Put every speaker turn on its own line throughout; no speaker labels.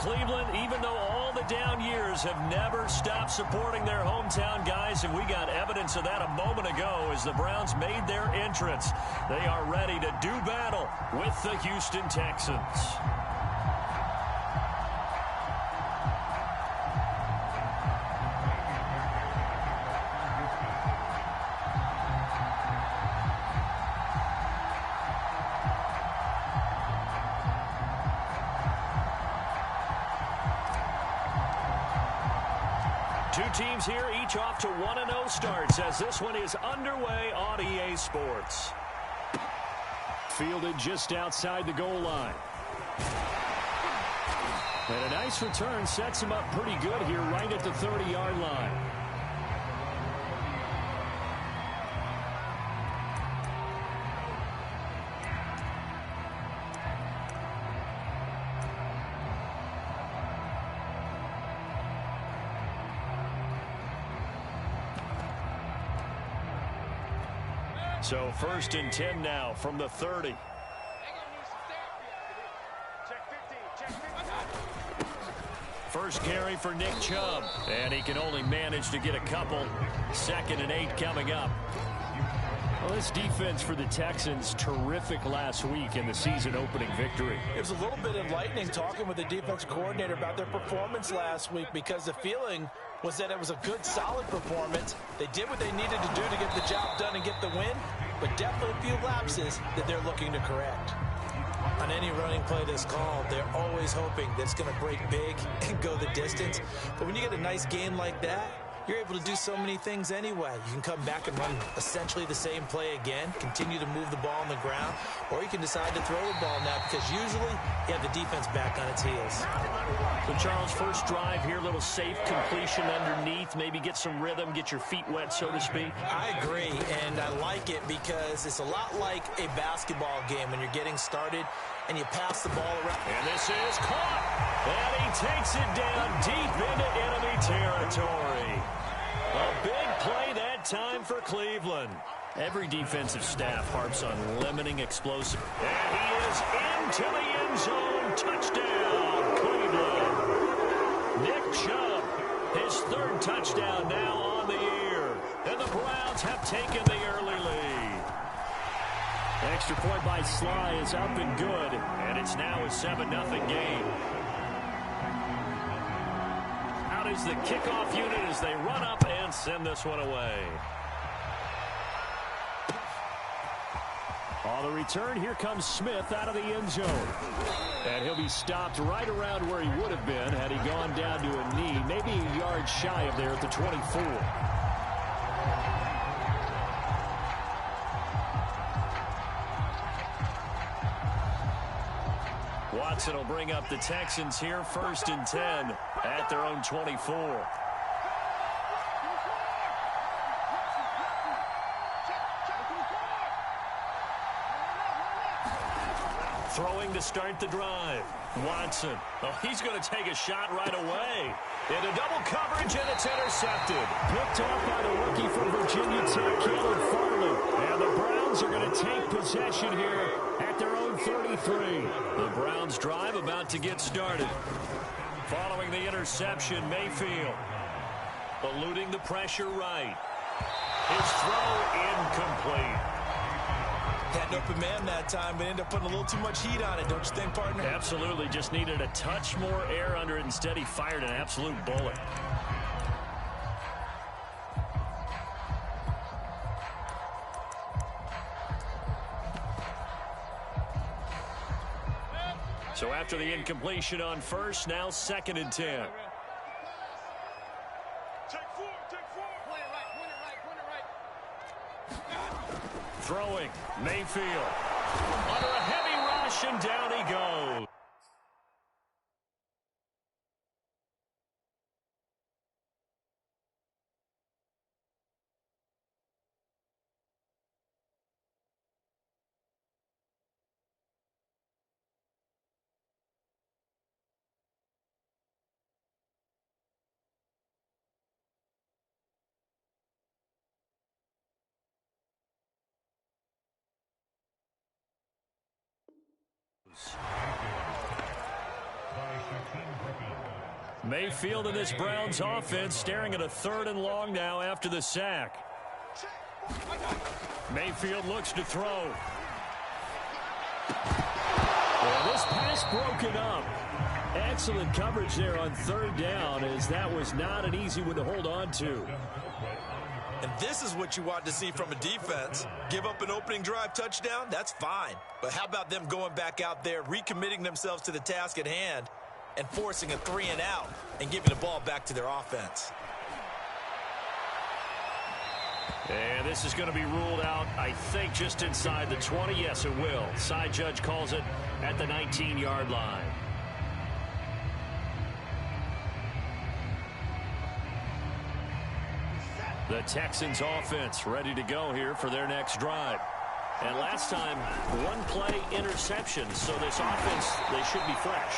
Cleveland, even though all the down years have never stopped supporting their hometown guys, and we got evidence of that a moment ago as the Browns made their entrance. They are ready to do battle with the Houston Texans. Two teams here, each off to 1-0 starts as this one is underway on EA Sports. Fielded just outside the goal line. And a nice return sets him up pretty good here right at the 30-yard line. So 1st and 10 now from the 30. First carry for Nick Chubb, and he can only manage to get a couple. 2nd and 8 coming up. Well, this defense for the Texans, terrific last week in the season-opening victory.
It was a little bit enlightening talking with the defensive coordinator about their performance last week, because the feeling was that it was a good, solid performance. They did what they needed to do to get the job done and get the win, but definitely a few lapses that they're looking to correct. On any running play that's called, they're always hoping that it's going to break big and go the distance. But when you get a nice game like that, you're able to do so many things anyway. You can come back and run essentially the same play again, continue to move the ball on the ground, or you can decide to throw the ball now because usually you have the defense back on its heels.
So, Charles, first drive here, little safe completion underneath, maybe get some rhythm, get your feet wet, so to speak.
I agree, and I like it because it's a lot like a basketball game when you're getting started and you pass the ball around.
And this is caught, and he takes it down deep into enemy territory. A big play that time for Cleveland. Every defensive staff harps on limiting explosive. And he is into the end zone. Touchdown, Cleveland. Nick Chubb, his 3rd touchdown now on the year. And the Browns have taken the early lead. Extra point by Sly is up and good. And it's now a 7-0 game. Out is the kickoff unit as they run up and send this one away. On the return, here comes Smith out of the end zone. And he'll be stopped right around where he would have been had he gone down to a knee, maybe a yard shy of there at the 24. Watson will bring up the Texans here, 1st and 10 at their own 24. Throwing to start the drive. Watson. Oh, he's going to take a shot right away. Into double coverage, and it's intercepted. Picked off by the rookie from Virginia Tech, Caleb Farley. And the Browns are going to take possession here at their own 33. The Browns drive about to get started. Following the interception, Mayfield. Eluding the pressure right. His throw incomplete.
Had an open man that time, but ended up putting a little too much heat on it, don't you think, partner?
Absolutely. Just needed a touch more air under it. Instead, he fired an absolute bullet. So after the incompletion on 1st, now 2nd and 10. Throwing, Mayfield. Under a heavy rush, and down he goes. Mayfield and this Browns offense staring at a 3rd and long now after the sack. Mayfield looks to throw. Well, this pass broken up. Excellent coverage there on 3rd down, as that was not an easy one to hold on to.
And this is what you want to see from a defense. Give up an opening drive touchdown, that's fine. But how about them going back out there, recommitting themselves to the task at hand, and forcing a 3 and out and giving the ball back to their offense?
And this is going to be ruled out, I think, just inside the 20. Yes, it will. Side judge calls it at the 19-yard line. The Texans offense ready to go here for their next drive. And last time, 1-play interception. So this offense, they should be fresh.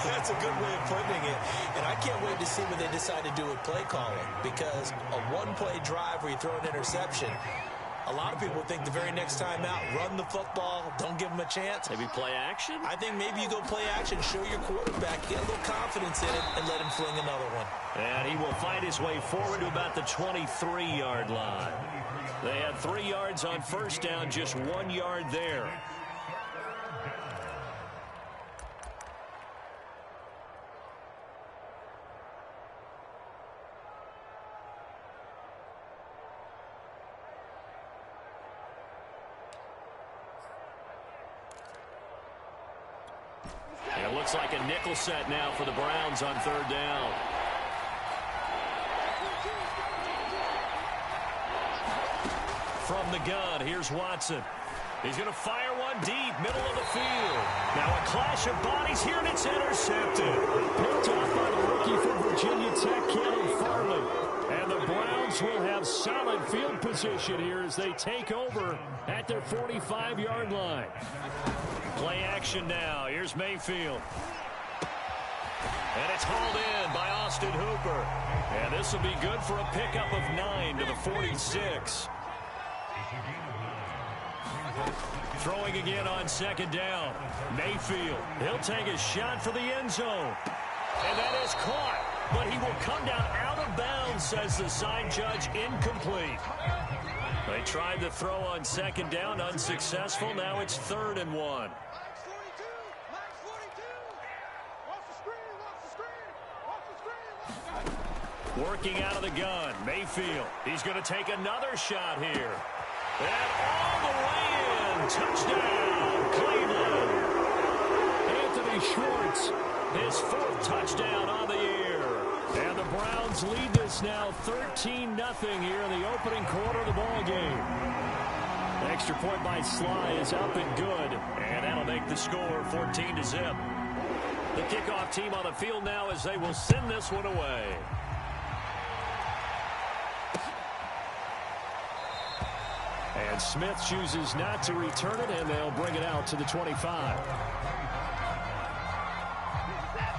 That's a good way of putting it. And I can't wait to see what they decide to do with play calling. Because a 1-play drive where you throw an interception, a lot of people think the very next time out, run the football, don't give them a chance.
Maybe play action?
I think maybe you go play action, show your quarterback, get a little confidence in it, and let him fling another one.
And he will find his way forward to about the 23-yard line. They had 3 yards on 1st down, just 1 yard there. And it looks like a nickel set now for the Browns on 3rd down. From the gun, here's Watson. He's going to fire one deep, middle of the field. Now a clash of bodies here, and it's intercepted. Picked off by the rookie from Virginia Tech, Caleb Farley. And the Browns will have solid field position here as they take over at their 45-yard line. Play action now. Here's Mayfield. And it's hauled in by Austin Hooper. And this will be good for a pickup of 9 to the 46. Throwing again on 2nd down. Mayfield. He'll take a shot for the end zone. And that is caught. But he will come down out of bounds, says the side judge. Incomplete. They tried to throw on 2nd down. Unsuccessful. Now it's 3rd and 1. Working out of the gun. Mayfield. He's going to take another shot here. And all the way in. Touchdown, Cleveland. Anthony Schwartz, his 4th touchdown on the year. And the Browns lead this now 13-0 here in the opening quarter of the ball game. Extra point by Sly is up and good. And that'll make the score 14-0. The kickoff team on the field now as they will send this one away. And Smith chooses not to return it, and they'll bring it out to the 25.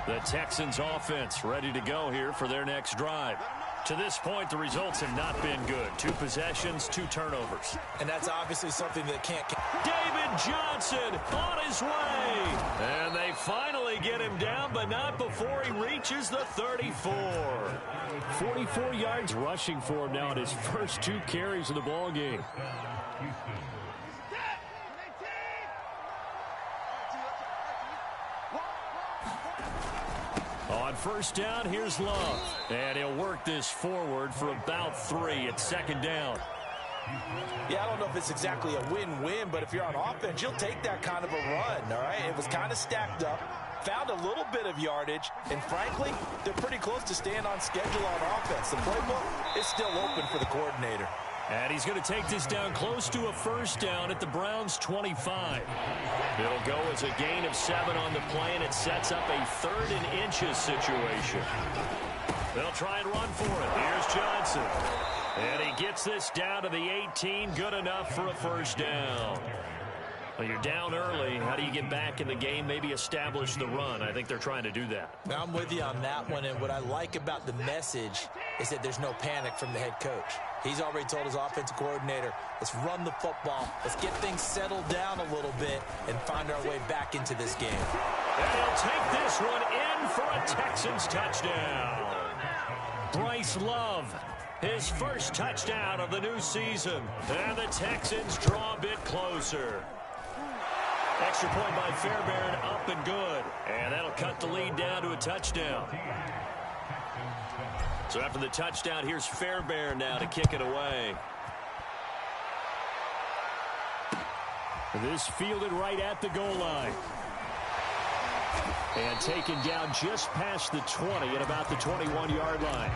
The Texans offense ready to go here for their next drive. To this point, the results have not been good. 2 possessions, 2 turnovers.
And that's obviously something that can't...
David Johnson on his way. And they finally get him down, but not before he reaches the 34. 44 yards rushing for him now in his first 2 carries of the ball game. On 1st down, here's Love. And he'll work this forward for about 3 at 2nd down.
Yeah, I don't know if it's exactly a win-win, but if you're on offense, you'll take that kind of a run, all right? It was kind of stacked up, found a little bit of yardage, and frankly, they're pretty close to staying on schedule on offense. The playbook is still open for the coordinator.
And he's going to take this down close to a 1st down at the Browns' 25. It'll go as a gain of 7 on the play, and it sets up a 3rd and inches situation. They'll try and run for it. Here's Johnson. And he gets this down to the 18. Good enough for a 1st down. Well, you're down early. How do you get back in the game? Maybe establish the run. I think they're trying to do that.
I'm with you on that one, and what I like about the message is that there's no panic from the head coach. He's already told his offensive coordinator, let's run the football, let's get things settled down a little bit and find our way back into this game.
And he'll take this one in for a Texans touchdown. Bryce Love, his first touchdown of the new season. And the Texans draw a bit closer. Extra point by Fairbairn, up and good. And that'll cut the lead down to a touchdown. So after the touchdown, here's Fairbairn now to kick it away. This fielded right at the goal line. And taken down just past the 20 at about the 21-yard line.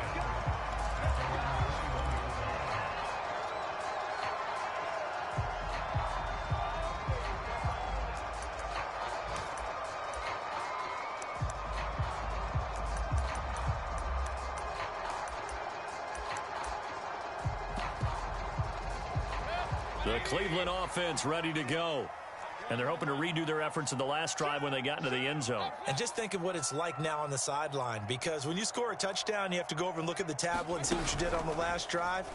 The Cleveland offense ready to go. And they're hoping to redo their efforts in the last drive when they got into the end zone.
And just think of what it's like now on the sideline, because when you score a touchdown, you have to go over and look at the tablet and see what you did on the last drive.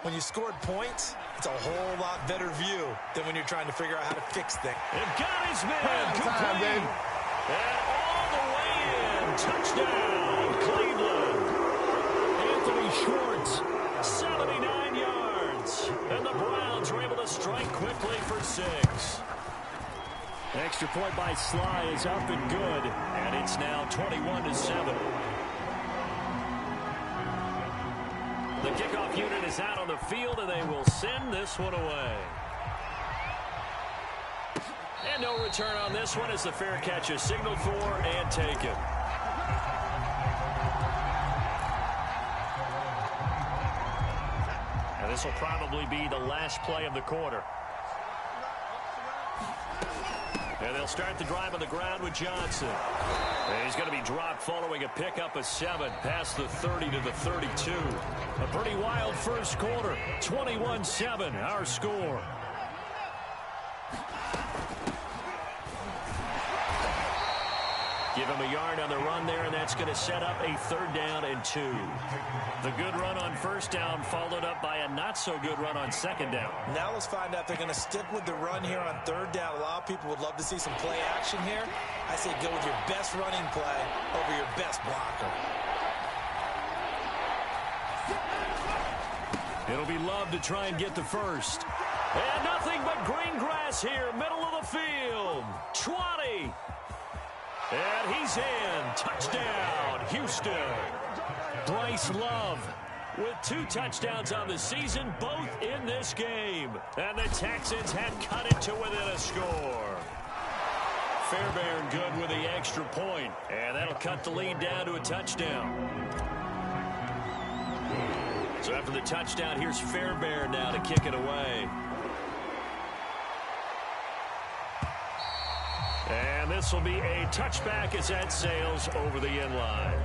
When you scored points, it's a whole lot better view than when you're trying to figure out how to fix things.
They've got his man complete. And all the way in. Touchdown, Cleveland. Anthony Schwartz, 79 yards. And the Browns were able to strike quickly for 6. Extra point by Sly is up and good, and it's now 21-7. The kickoff unit is out on the field, and they will send this one away. And no return on this one as the fair catch is signaled for and taken. And this will probably be the last play of the quarter. And they'll start the drive on the ground with Johnson. And he's going to be dropped following a pickup of 7 past the 30 to the 32. A pretty wild first quarter. 21-7, our score. Give him a yard on the run there, and that's going to set up a 3rd down and 2. The good run on 1st down followed up by a not-so-good run on 2nd down.
Now let's find out if they're going to stick with the run here on 3rd down. A lot of people would love to see some play action here. I say go with your best running play over your best blocker.
It'll be Love to try and get the first. And nothing but green grass here, middle of the field. 20. And he's in. Touchdown, Houston. Bryce Love with 2 touchdowns on the season, both in this game. And the Texans had cut it to within a score. Fairbairn good with the extra point. And that'll cut the lead down to a touchdown. So after the touchdown, here's Fairbairn now to kick it away. And this will be a touchback as that sails over the end line.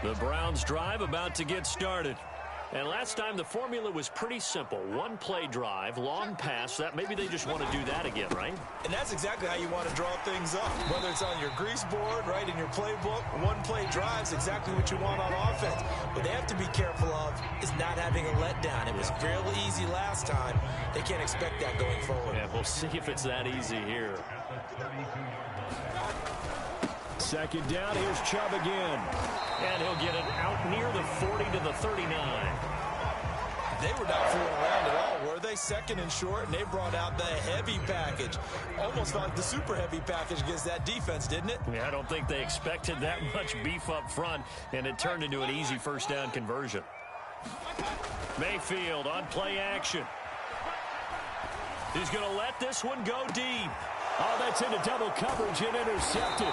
The Browns drive about to get started. And last time the formula was pretty simple. 1 play drive, long pass. That maybe they just want to do that again, right?
And that's exactly how you want to draw things up. Whether it's on your grease board, right, in your playbook, 1 play drive is exactly what you want on offense. What they have to be careful of is not having a letdown. It was fairly easy last time. They can't expect that going forward.
Yeah, we'll see if it's that easy here. 2nd down, here's Chubb again. And he'll get it out near the 40 to the 39.
They were not fooling around at all, were they? 2nd and short, and they brought out the heavy package. Almost felt like the super heavy package against that defense, didn't it?
Yeah, I don't think they expected that much beef up front, and it turned into an easy 1st down conversion. Mayfield on play action. He's going to let this one go deep. Oh, that's into double coverage and intercepted.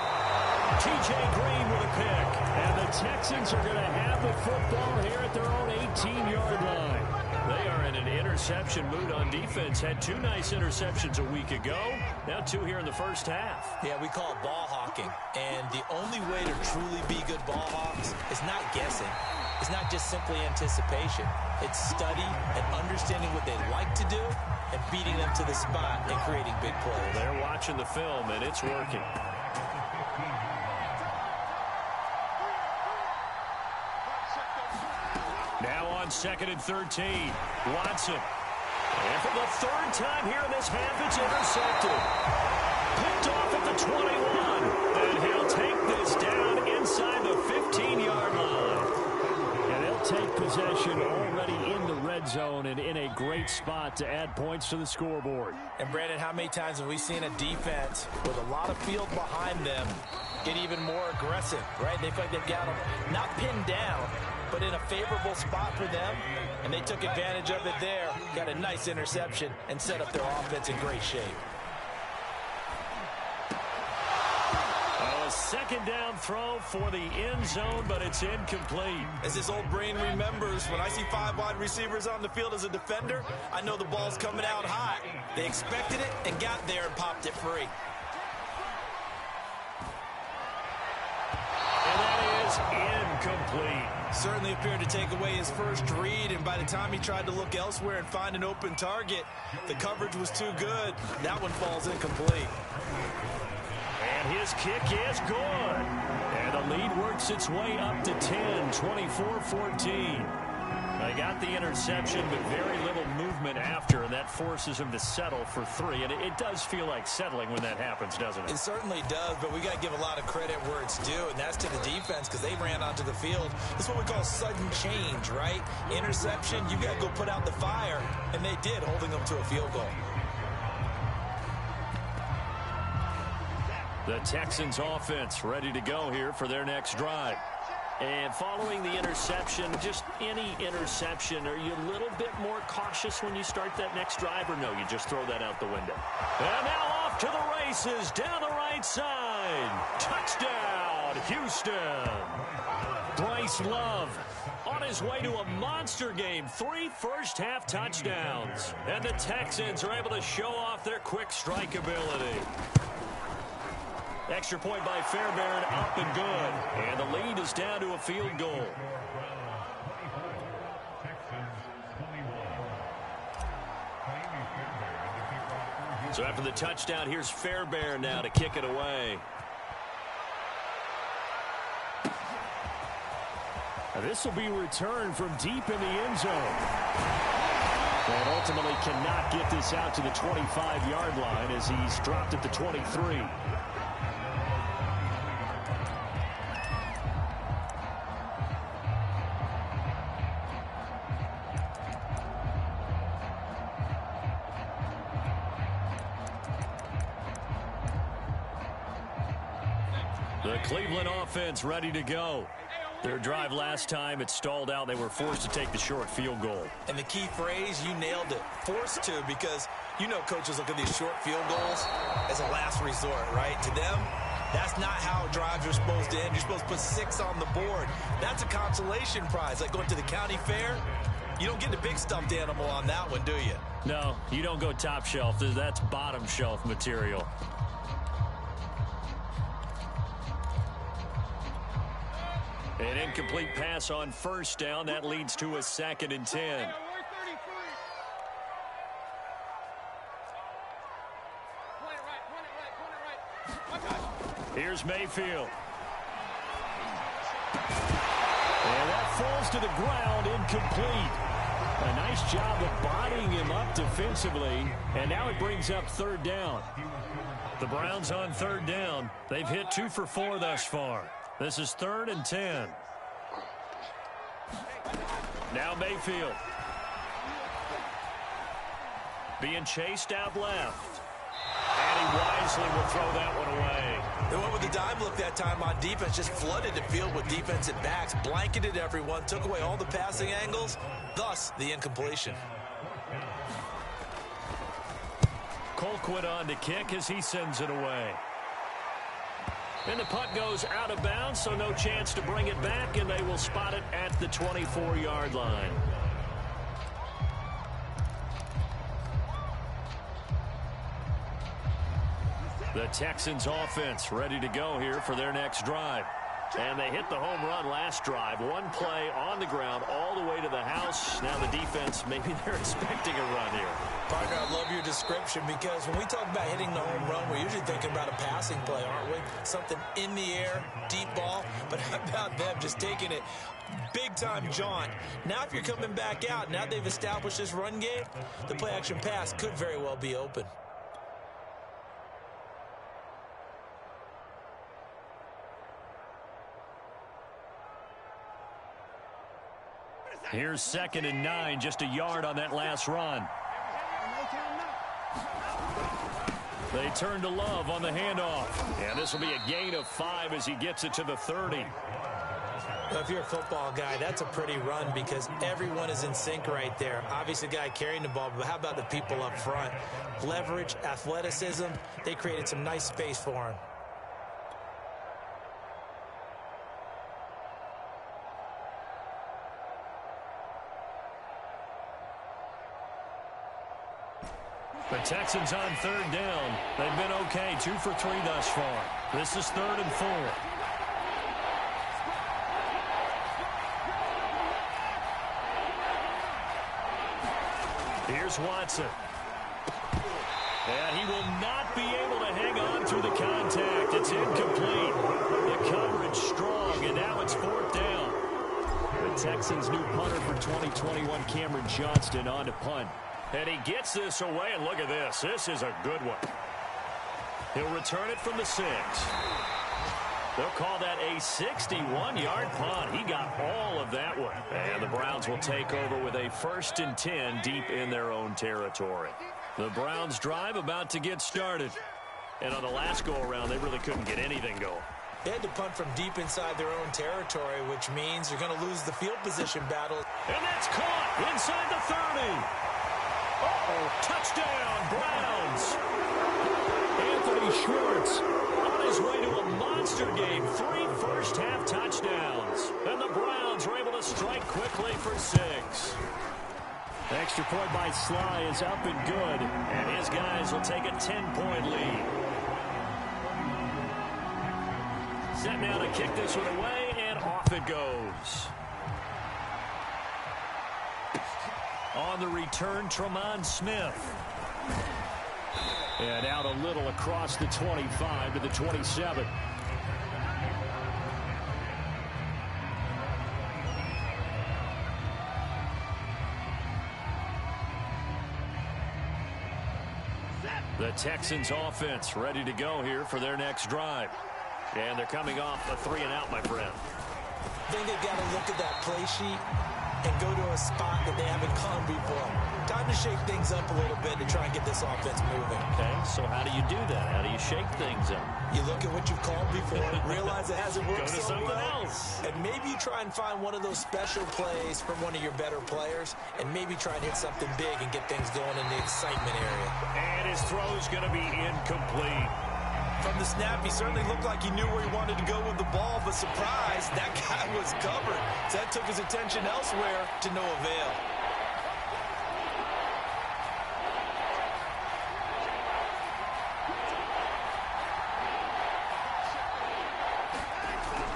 T.J. Green with a pick. And the Texans are going to have the football here at their own 18-yard line. They are in an interception mood on defense. Had 2 nice interceptions a week ago. Now 2 here in the first half.
Yeah, we call it ball hawking. And the only way to truly be good ball hawks is not guessing. It's not just simply anticipation. It's study and understanding what they like to do and beating them to the spot and creating big plays.
They're watching the film, and it's working. on 2nd and 13. Watson. And for the third time here in this half, it's intercepted. Picked off at the 21. And he'll take this down inside the 15-yard line. And they'll take possession already in the red zone and in a great spot to add points to the scoreboard.
And, Brandon, how many times have we seen a defense with a lot of field behind them get even more aggressive, right? They feel like they've got them not pinned down, but in a favorable spot for them, and they took advantage of it there, got a nice interception, and set up their offense in great shape.
A second down throw for the end zone, but it's incomplete.
As his old brain remembers, when I see 5 wide receivers on the field as a defender, I know the ball's coming out high. They expected it and got there and popped it free.
And that is incomplete.
Certainly appeared to take away his first read, and by the time he tried to look elsewhere and find an open target, the coverage was too good. That one falls incomplete.
And his kick is good. And the lead works its way up to 10, 24-14. They got the interception, but very little movement after, and that forces him to settle for 3. And it does feel like settling when that happens, doesn't it?
It certainly does, but we got to give a lot of credit where it's due, and that's to the defense because they ran onto the field. This is what we call sudden change, right? Interception, you got to go put out the fire, and they did, holding them to a field goal.
The Texans offense ready to go here for their next drive. And following the interception, just any interception, are you a little bit more cautious when you start that next drive, or no, you just throw that out the window? And now off to the races, down the right side. Touchdown, Houston. Bryce Love on his way to a monster game. 3 first-half touchdowns. And the Texans are able to show off their quick strike ability. Extra point by Fairbairn, up and good. And the lead is down to a field goal. So after the touchdown, here's Fairbairn now to kick it away. This will be returned from deep in the end zone. And ultimately cannot get this out to the 25-yard line as he's dropped at the 23. The Cleveland offense ready to go. Their drive last time, it stalled out. They were forced to take the short field goal.
And the key phrase, you nailed it, forced to, because you know coaches look at these short field goals as a last resort, right? To them, that's not how drives are supposed to end. You're supposed to put 6 on the board. That's a consolation prize, like going to the county fair. You don't get the big stuffed animal on that one, do you?
No, you don't go top shelf. That's bottom shelf material. An incomplete pass on first down. That leads to a 2nd and 10. Here's Mayfield. And that falls to the ground, incomplete. A nice job of bodying him up defensively. And now it brings up 3rd down. The Browns on 3rd down. They've hit 2 for 4 thus far. This is 3rd and 10. Now Mayfield. Being chased out left. And he wisely will throw that one away.
They went with the dime look that time on defense, just flooded the field with defensive backs, blanketed everyone, took away all the passing angles, thus the incompletion.
Colquitt on to kick as he sends it away. And the punt goes out of bounds, so no chance to bring it back, and they will spot it at the 24-yard line. The Texans offense ready to go here for their next drive. And they hit the home run last drive. One play on the ground all the way to the house. Now the defense, maybe they're expecting a run here.
Partner, I love your description because when we talk about hitting the home run, we're usually thinking about a passing play, aren't we? Something in the air, deep ball. But how about them just taking it big-time jaunt? Now if you're coming back out, now they've established this run game, the play-action pass could very well be open.
Here's 2nd and 9, just a yard on that last run. They turn to Love on the handoff. And this will be a gain of 5 as he gets it to the 30.
Well, if you're a football guy, that's a pretty run because everyone is in sync right there. Obviously, the guy carrying the ball, but how about the people up front? Leverage, athleticism, they created some nice space for him.
The Texans on 3rd down. They've been okay, 2 for 3 thus far. This is 3rd and 4. Here's Watson. And he will not be able to hang on through the contact. It's incomplete. The coverage strong, and now it's 4th down. The Texans' new punter for 2021, Cameron Johnston, on to punt. And he gets this away, and look at this. This is a good one. He'll return it from the 6. They'll call that a 61-yard punt. He got all of that one. And the Browns will take over with a 1st and 10 deep in their own territory. The Browns drive about to get started. And on the last go-around, they really couldn't get anything going.
They had to punt from deep inside their own territory, which means you're going to lose the field position battle.
And that's caught inside the 30. Touchdown, Browns. Anthony Schwartz on his way to a monster game. 3 first-half touchdowns. And the Browns were able to strike quickly for 6. Extra point by Sly is up and good. And his guys will take a 10-point lead. Set now to kick this one away, and off it goes. On the return, Tremont Smith. And out a little across the 25 to the 27. The Texans offense ready to go here for their next drive. And they're coming off a 3-and-out, my friend.
I think they've got to look at that play sheet and go to a spot that they haven't gone before. Time to shake things up a little bit to try and get this offense moving.
Okay, so how do you do that? How do you shake things up?
You look at what you've called before, realize it hasn't worked
Go to
so
something
well,
else.
and maybe you try and find one of those special plays from one of your better players, and maybe try and hit something big and get things going in the excitement area.
And his throw's going to be incomplete.
From the snap, he certainly looked like he knew where he wanted to go with the ball, but surprise, that guy was covered. So that took his attention elsewhere to no avail.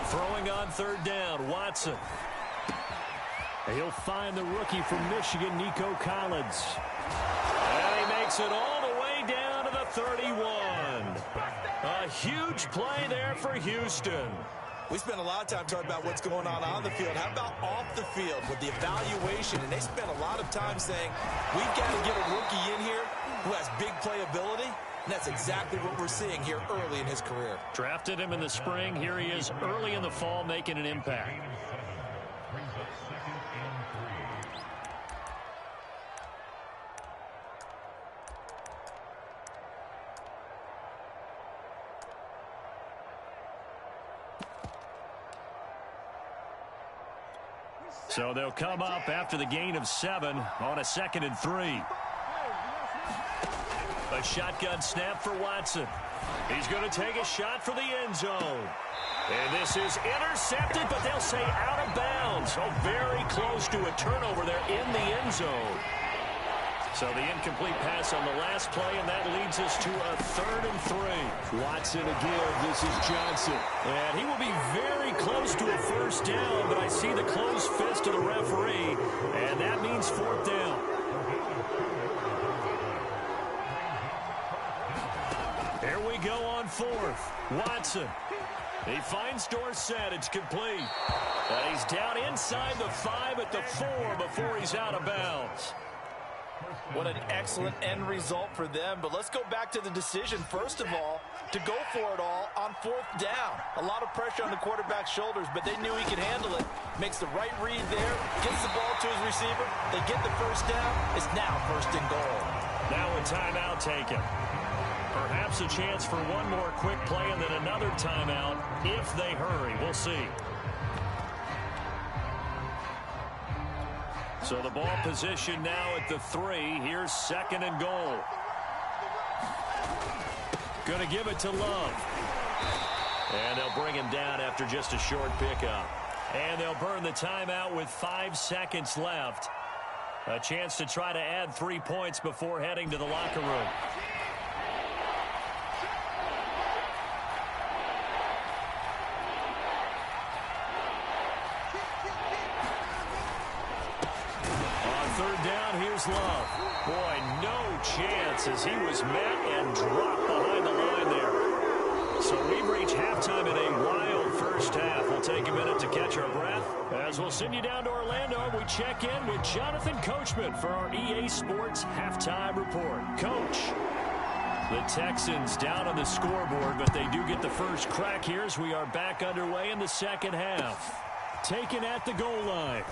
Throwing on 3rd down, Watson. He'll find the rookie from Michigan, Nico Collins. And he makes it all the way down to the 31. A huge play there for Houston.
We spent a lot of time talking about what's going on the field. How about off the field with the evaluation? And they spent a lot of time saying, we've got to get a rookie in here who has big playability. And that's exactly what we're seeing here early in his career.
Drafted him in the spring. Here he is early in the fall making an impact. So they'll come up after the gain of 7 on a 2nd and 3. A shotgun snap for Watson. He's going to take a shot for the end zone. And this is intercepted, but they'll say out of bounds. Oh, very close to a turnover there in the end zone. So the incomplete pass on the last play, and that leads us to a 3rd and 3.
Watson to give. This is Johnson.
And he will be very close to a first down, but I see the closed fist of the referee, and that means 4th down. Here we go on 4th. Watson. He finds Dorsett. It's complete. And he's down inside the 5 at the 4 before he's out of bounds.
What an excellent end result for them. But let's go back to the decision, first of all, to go for it all on 4th down. A lot of pressure on the quarterback's shoulders, but they knew he could handle it. Makes the right read there, gets the ball to his receiver. They get the first down. It's now 1st and goal.
Now a timeout taken. Perhaps a chance for one more quick play and then another timeout if they hurry. We'll see. So the ball position now at the 3. Here's 2nd and goal. Going to give it to Love. And they'll bring him down after just a short pickup. And they'll burn the timeout with 5 seconds left. A chance to try to add 3 points before heading to the locker room. Love. Boy, no chance as he was met and dropped behind the line there. So we've reached halftime in a wild first half. We'll take a minute to catch our breath as we'll send you down to Orlando. We check in with Jonathan Coachman for our EA Sports Halftime Report. Coach, the Texans down on the scoreboard, but they do get the first crack here as we are back underway in the second half. Taken at the goal line.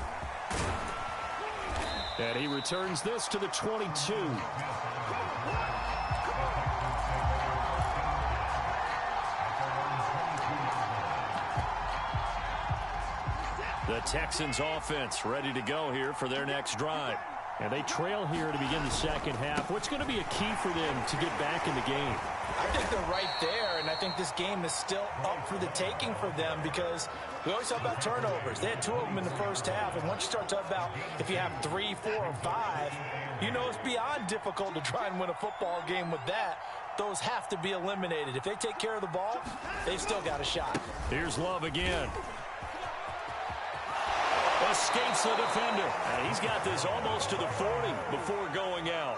And he returns this to the 22. The Texans offense ready to go here for their next drive. And they trail here to begin the second half. What's going to be a key for them to get back in the game?
I think they're right there, and I think this game is still up for the taking for them because we always talk about turnovers. They had 2 of them in the first half, and once you start talking about if you have 3, 4, or 5, you know it's beyond difficult to try and win a football game with that. Those have to be eliminated. If they take care of the ball, they've still got a shot.
Here's Love again. Escapes the defender. And he's got this almost to the 40 before going out.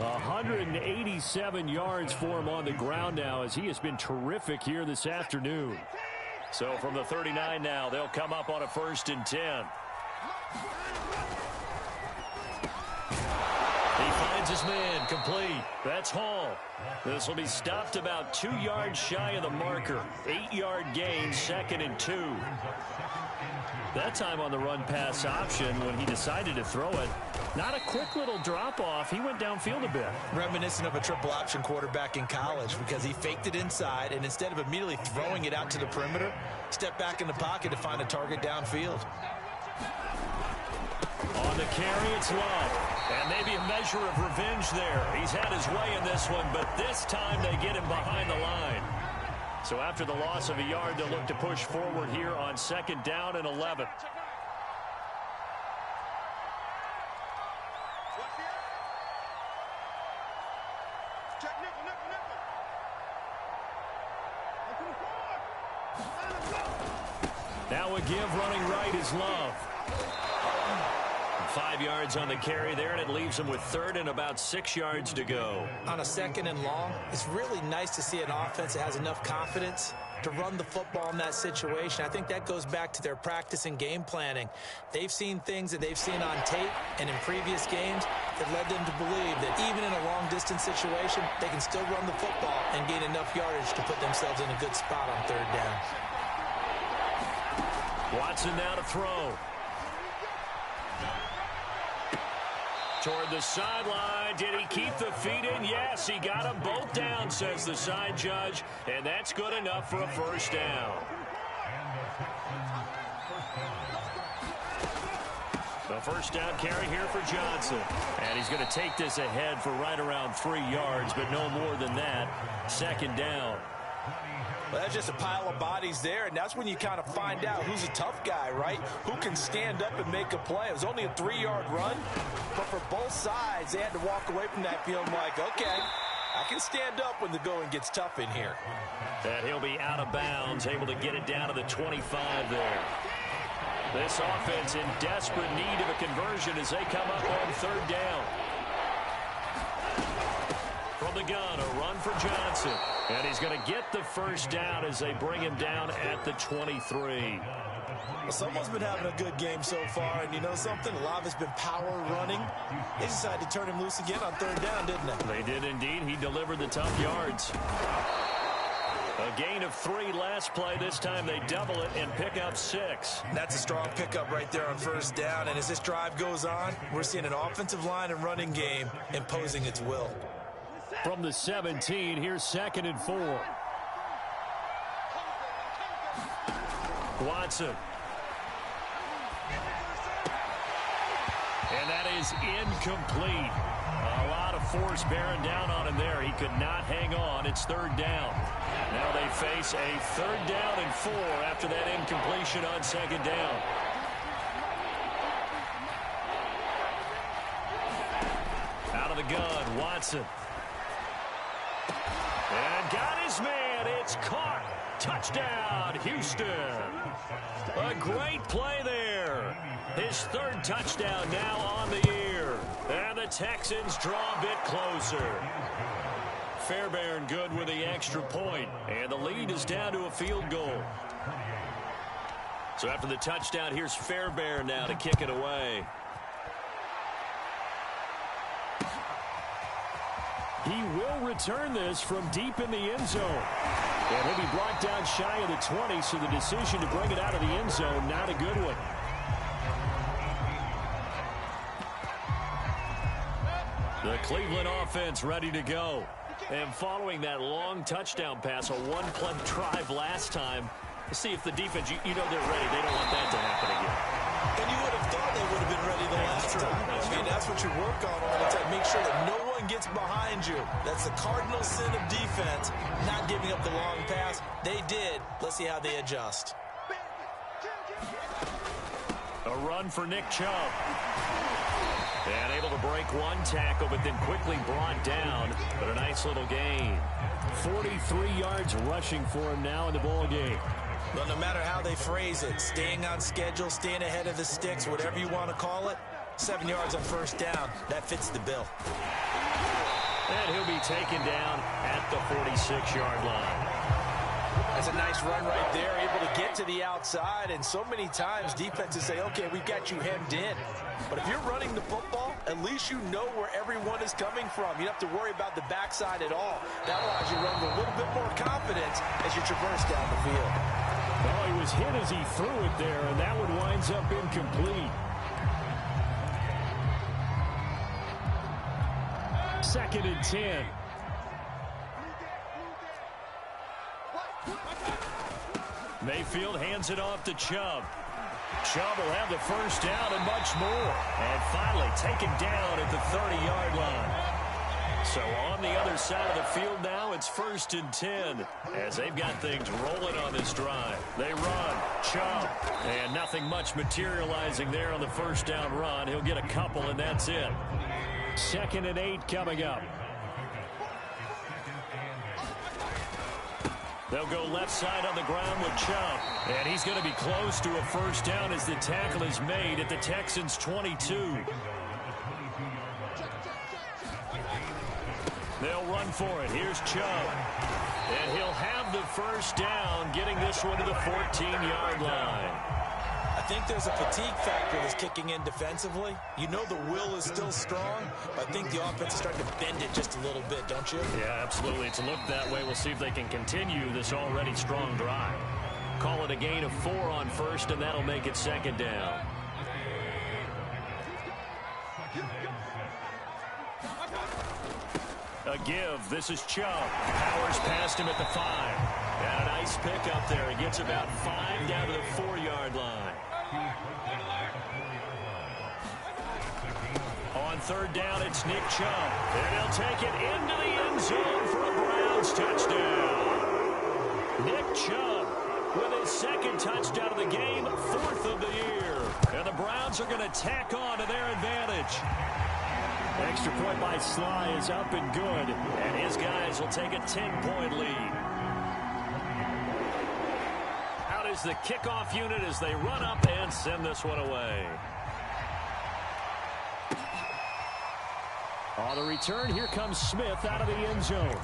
187 yards for him on the ground now as he has been terrific here this afternoon. So from the 39 now, they'll come up on a 1st and 10. He finds his man complete. That's Hall. This will be stopped about 2 yards shy of the marker. 8-yard gain, 2nd and 2. That time on the run-pass option when he decided to throw it. Not a quick little drop-off. He went downfield a bit.
Reminiscent of a triple-option quarterback in college because he faked it inside, and instead of immediately throwing it out to the perimeter, stepped back in the pocket to find a target downfield.
On the carry, it's Love. And maybe a measure of revenge there. He's had his way in this one, but this time they get him behind the line. So after the loss of a yard, they'll look to push forward here on 2nd down and 11. Now a give running right is Love. 5 yards on the carry there, and it leaves him with 3rd and about 6 yards to go.
On a 2nd and long, it's really nice to see an offense that has enough confidence to run the football in that situation. I think that goes back to their practice and game planning. They've seen things that they've seen on tape and in previous games that led them to believe that even in a long-distance situation, they can still run the football and gain enough yardage to put themselves in a good spot on 3rd down.
Watson now to throw. Toward the sideline. Did he keep the feet in? Yes, he got them both down, says the side judge. And that's good enough for a 1st down. The 1st down carry here for Johnson. And he's going to take this ahead for right around 3 yards, but no more than that. 2nd down.
Well, that's just a pile of bodies there, and that's when you kind of find out who's a tough guy, right? Who can stand up and make a play. It was only a 3-yard run, but for both sides, they had to walk away from that feeling like, okay, I can stand up when the going gets tough in here.
And he'll be out of bounds, able to get it down to the 25 there. This offense in desperate need of a conversion as they come up on 3rd down. From the gun, a run for Johnson. And he's going to get the 1st down as they bring him down at the 23.
Well, someone's been having a good game so far, and you know something? A lot of it's been power running. They decided to turn him loose again on 3rd down, didn't they?
They did indeed. He delivered the tough yards. A gain of 3 last play. This time they double it and pick up 6.
That's a strong pickup right there on 1st down, and as this drive goes on, we're seeing an offensive line and running game imposing its will.
From the 17, here's 2nd and 4. Watson. And that is incomplete. A lot of force bearing down on him there. He could not hang on. It's 3rd down. Now they face a 3rd down and 4 after that incompletion on 2nd down. Out of the gun, Watson. And got his man. It's caught. Touchdown, Houston. A great play there. His 3rd touchdown now on the year. And the Texans draw a bit closer. Fairbairn good with the extra point. And the lead is down to a field goal. So after the touchdown, here's Fairbairn now to kick it away. He will return this from deep in the end zone. And he'll be brought down shy of the 20, so the decision to bring it out of the end zone, not a good one. The Cleveland offense ready to go. And following that long touchdown pass, a 1-play drive last time, let's see if the defense, you know they're ready. They don't want that to happen again.
And you would have thought they would have been ready the last time. I mean, that's what you work on all the time. Make sure that no one gets behind you. That's the cardinal sin of defense, not giving up the long pass. They did. Let's see how they adjust.
A run for Nick Chubb. And able to break 1 tackle, but then quickly brought down. But a nice little gain. 43 yards rushing for him now in the ball game.
Well, no matter how they phrase it, staying on schedule, staying ahead of the sticks, whatever you want to call it, 7 yards on 1st down, that fits the bill.
And he'll be taken down at the 46-yard line.
That's a nice run right there, able to get to the outside, and so many times defenses say, okay, we've got you hemmed in. But if you're running the football, at least you know where everyone is coming from. You don't have to worry about the backside at all. That allows you to run with a little bit more confidence as you traverse down the field.
Well, he was hit as he threw it there, and that one winds up incomplete. 2nd and 10. Mayfield hands it off to Chubb. Chubb will have the 1st down and much more. And finally taken down at the 30-yard line. So on the other side of the field now, it's 1st and 10 as they've got things rolling on this drive. They run, Chubb, and nothing much materializing there on the 1st down run. He'll get a couple, and that's it. 2nd and 8 coming up. They'll go left side on the ground with Chubb. And he's going to be close to a 1st down as the tackle is made at the Texans' 22. They'll run for it. Here's Chubb. And he'll have the 1st down, getting this one to the 14-yard line.
I think there's a fatigue factor that's kicking in defensively. You know the will is still strong, but I think the offense is starting to bend it just a little bit, don't you?
Yeah, absolutely. It's looked that way. We'll see if they can continue this already strong drive. Call it a gain of 4 on 1st, and that'll make it 2nd down. A give. This is Chubb. Powers past him at the 5. And a nice pick up there. He gets about 5 down to the 4-yard line. On 3rd down, it's Nick Chubb. And he'll take it into the end zone for a Browns touchdown. Nick Chubb with his second touchdown of the game, 4th of the year. And the Browns are going to tack on to their advantage. Extra point by Sly is up and good, and his guys will take a 10-point lead. Out is the kickoff unit as they run up and send this one away. On the return, here comes Smith out of the end zone.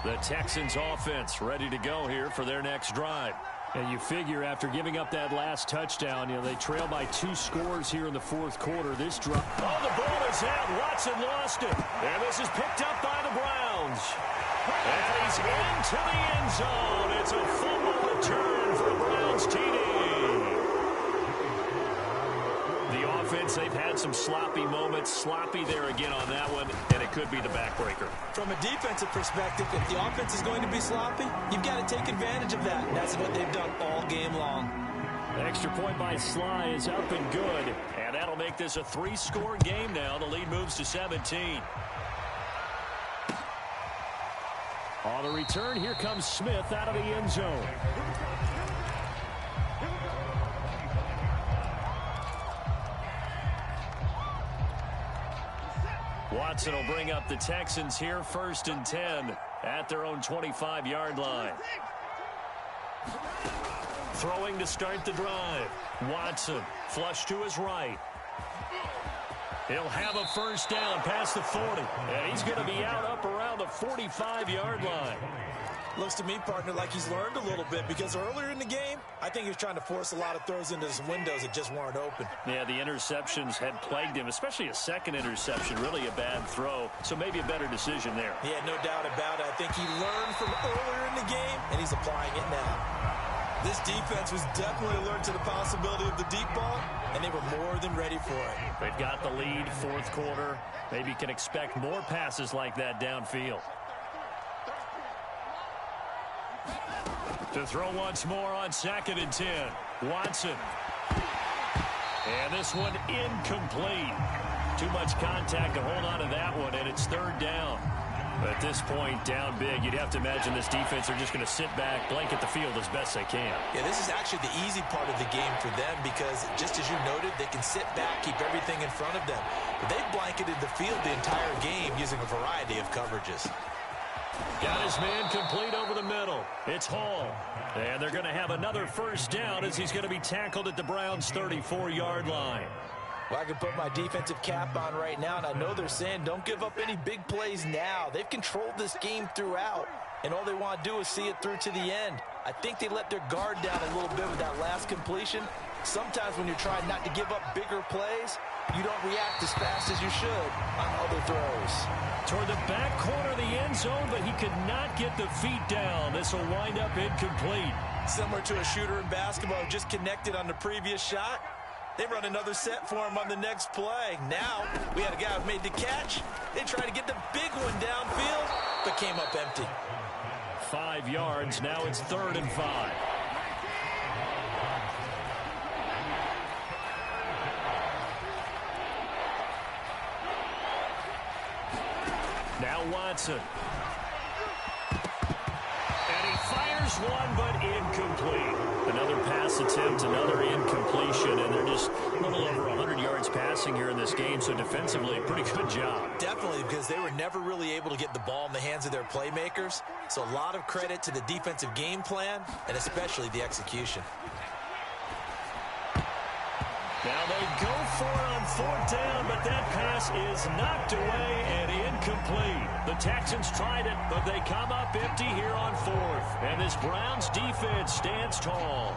The Texans offense ready to go here for their next drive. And you figure after giving up that last touchdown, they trail by 2 scores here in the 4th quarter. This drive. Oh, the ball is out. Watson lost it. And this is picked up by the Browns. And he's into the end zone. It's a fumble return for a Browns TD. The offense, they've had some sloppy moments. Sloppy there again on that one, and it could be the backbreaker.
From a defensive perspective, if the offense is going to be sloppy, you've got to take advantage of that. That's what they've done all game long.
The extra point by Sly is up and good, and that'll make this a 3-score game now. The lead moves to 17. On the return, here comes Smith out of the end zone. Watson will bring up the Texans here, 1st and 10 at their own 25-yard line. Throwing to start the drive. Watson, flush to his right. He'll have a first down past the 40. And he's going to be out up around the 45-yard line.
Looks to me, partner, like he's learned a little bit, because earlier in the game, I think he was trying to force a lot of throws into some windows that just weren't open. Yeah, the interceptions had plagued him, especially a second interception, really a bad throw. So maybe a better decision there. Yeah, no doubt about it. I think he learned from earlier in the game, and he's applying it now. This defense was definitely alert to the possibility of the deep ball, and they were more than ready for it.
They've got the lead, 4th quarter. Maybe you can expect more passes like that downfield. To throw once more on 2nd and 10. Watson. And this one incomplete. Too much contact to hold on to that one, and it's 3rd down. But at this point, down big, you'd have to imagine this defense are just going to sit back, blanket the field as best they can.
Yeah, this is actually the easy part of the game for them, because just as you noted, they can sit back, keep everything in front of them. But they've blanketed the field the entire game using a variety of coverages.
Got his man complete over the middle. It's Hall. And they're going to have another first down as he's going to be tackled at the Browns' 34-yard line.
Well, I can put my defensive cap on right now, and I know they're saying don't give up any big plays now. They've controlled this game throughout, and all they want to do is see it through to the end. I think they let their guard down a little bit with that last completion. Sometimes when you're trying not to give up bigger plays, you don't react as fast as you should on other throws.
Toward the back corner of the end zone, but he could not get the feet down. This will wind up incomplete.
Similar to a shooter in basketball who just connected on the previous shot. They run another set for him on the next play. Now, we had a guy who made the catch. They tried to get the big one downfield, but came up empty.
5 yards. Now it's 3rd and 5. Now Watson. And he fires one, but incomplete. Another pass attempt, another incompletion, and they're just a little over 100 yards passing here in this game, so defensively, pretty good job.
Definitely, because they were never really able to get the ball in the hands of their playmakers, so a lot of credit to the defensive game plan, and especially the execution.
Now they go for it on 4th down, but that pass is knocked away and incomplete. The Texans tried it, but they come up empty here on 4th. And this Browns defense stands tall.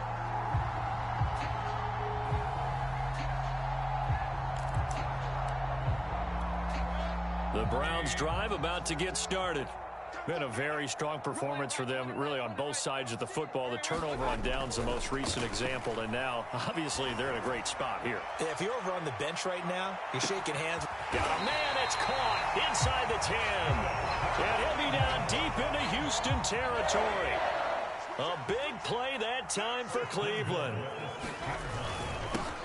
The Browns drive about to get started. Been a very strong performance for them, really, on both sides of the football. The turnover on downs, the most recent example, and now, obviously, they're in a great spot here.
Yeah, if you're over on the bench right now, you're shaking hands.
Got a man that's caught inside the 10. And he'll be down deep into Houston territory. A big play that time for Cleveland.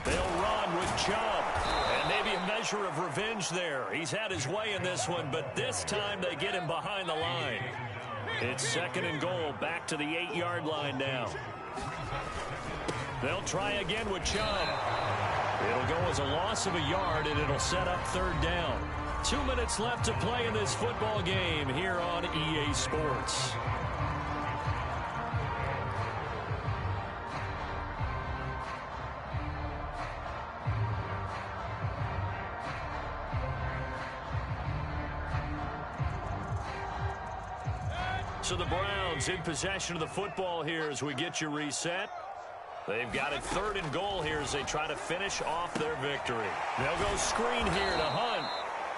They'll run with Chubb. And Maybe a measure of revenge there. He's had his way in this one, but this time they get him behind the line. It's 2nd and goal, back to the 8-yard line now. They'll try again with Chubb. It'll go as a loss of a yard, and it'll set up 3rd down. 2 minutes left to play in this football game here on EA Sports. So the Browns in possession of the football here as we get you reset. They've got it 3rd and goal here as they try to finish off their victory. They'll go screen here to Hunt.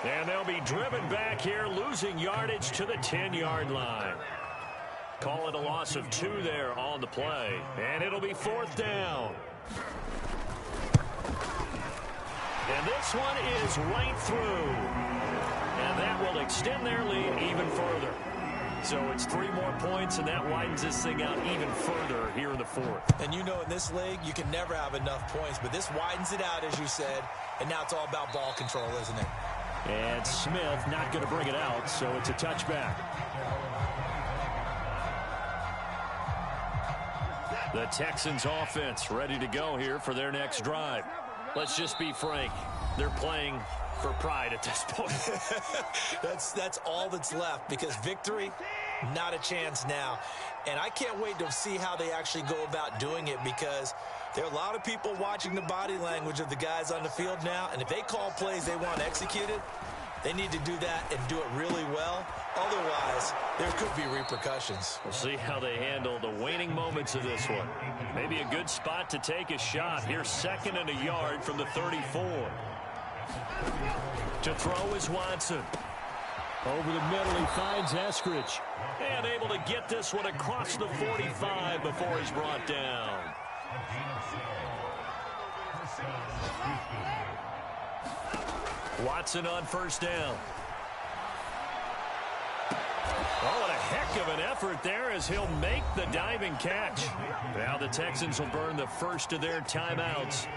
And they'll be driven back here, losing yardage to the 10-yard line. Call it a loss of 2 there on the play. And it'll be 4th down. And this one is right through. And that will extend their lead even further. So it's 3 more points, and that widens this thing out even further here in the 4th.
And you know in this league, you can never have enough points, but this widens it out, as you said, and now it's all about ball control, isn't it?
And Smith not going to bring it out, so it's a touchback. The Texans offense ready to go here for their next drive. Let's just be frank. They're playing for pride at this point.
That's all that's left, because victory, not a chance now. And I can't wait to see how they actually go about doing it, because there are a lot of people watching the body language of the guys on the field now, and if they call plays they want executed, they need to do that and do it really well. Otherwise, there could be repercussions.
We'll see how they handle the waning moments of this one. Maybe a good spot to take a shot. Here's 2nd and a yard from the 34. To throw is Watson. Over the middle, he finds Eskridge. And able to get this one across the 45 before he's brought down. Watson on 1st down. Oh, what a heck of an effort there as he'll make the diving catch. Now the Texans will burn the first of their timeouts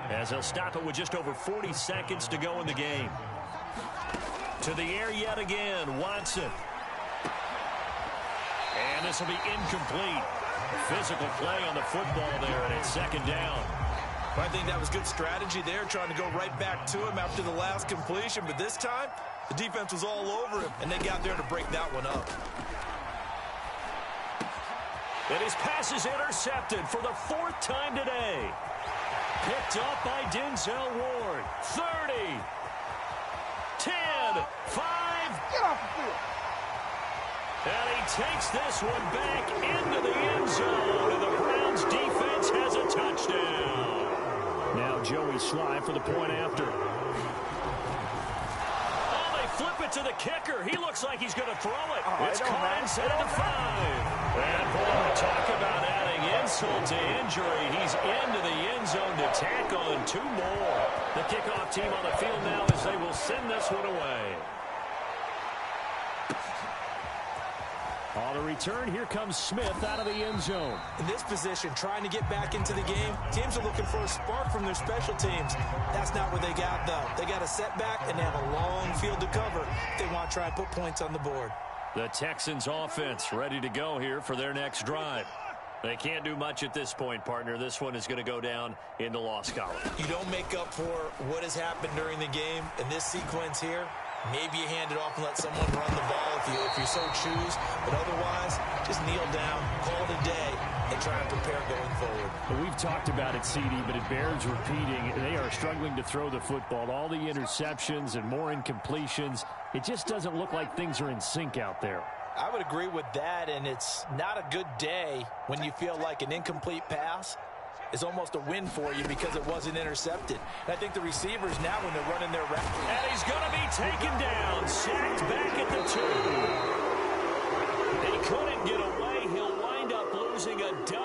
as they'll stop it with just over 40 seconds to go in the game. To the air yet again, Watson. And this will be incomplete. Physical play on the football there, and it's 2nd down.
I think that was good strategy there, trying to go right back to him after the last completion. But this time, the defense was all over him, and they got there to break that one up.
And his pass is intercepted for the 4th time today. Picked up by Denzel Ward. 30. 10. 5.
Get off the field.
And he takes this one back into the end zone. And the Browns defense has a touchdown. Now Joey Sly for the point after. Oh, they flip it to the kicker. He looks like he's going to throw it. It's caught inside the 5. And boy, talk about adding insult to injury. He's into the end zone to tack on 2 more. The kickoff team on the field now as they will send this one away. On the return, here comes Smith out of the end zone.
In this position, trying to get back into the game, teams are looking for a spark from their special teams. That's not what they got, though. They got a setback, and they have a long field to cover if they want to try and put points on the board.
The Texans offense ready to go here for their next drive. They can't do much at this point, partner. This one is going to go down in the loss column.
You don't make up for what has happened during the game in this sequence here. Maybe you hand it off and let someone run the ball if you so choose. But otherwise, just kneel down, call it a day, and try and prepare going forward.
Well, we've talked about it, CD, but it bears repeating. They are struggling to throw the football. All the interceptions and more incompletions. It just doesn't look like things are in sync out there.
I would agree with that, and it's not a good day when you feel like an incomplete pass is almost a win for you because it wasn't intercepted. And I think the receivers now, when they're running their route.
And he's going to be taken down, sacked back at the 2. He couldn't get away. He'll wind up losing a dozen.